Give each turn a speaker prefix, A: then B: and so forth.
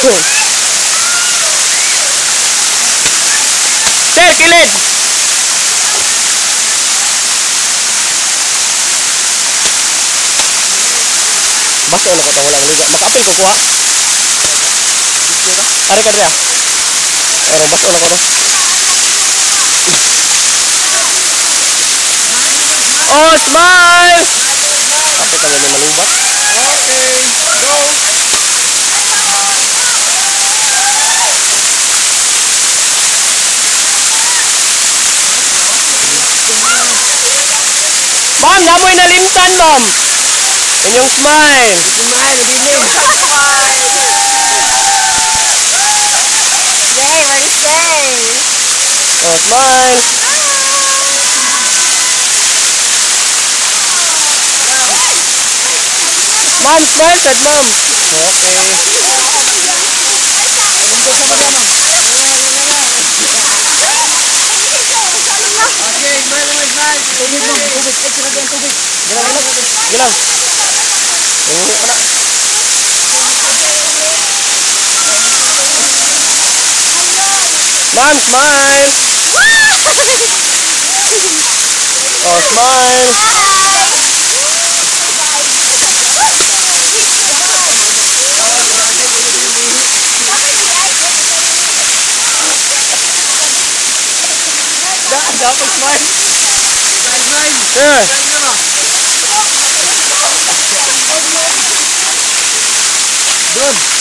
A: Sir, kilid! Baso na ko ito, walang liga. Maka-apil ko kuha. Ari ka rin. Pero baso na ko ito. Oh, smile! Kapit na ganyan malubat.
B: Okay, go!
A: Ma'am, namoy na limtan, ma'am. Inyong smile.
B: Smile, nabilin.
C: Yay, where's Jay?
A: Oh, smile. Ma'am, smile, said ma'am. Okay.
B: Okay, smile naman, smile. Tubig mo, tubig. Extra din, tubig.
A: Gilang, gilang. Gilang. Nanguhi pa na. Ma'am, smile. Oh, smile.
B: Dapat smile. Smile.
A: Sure.
B: Doon.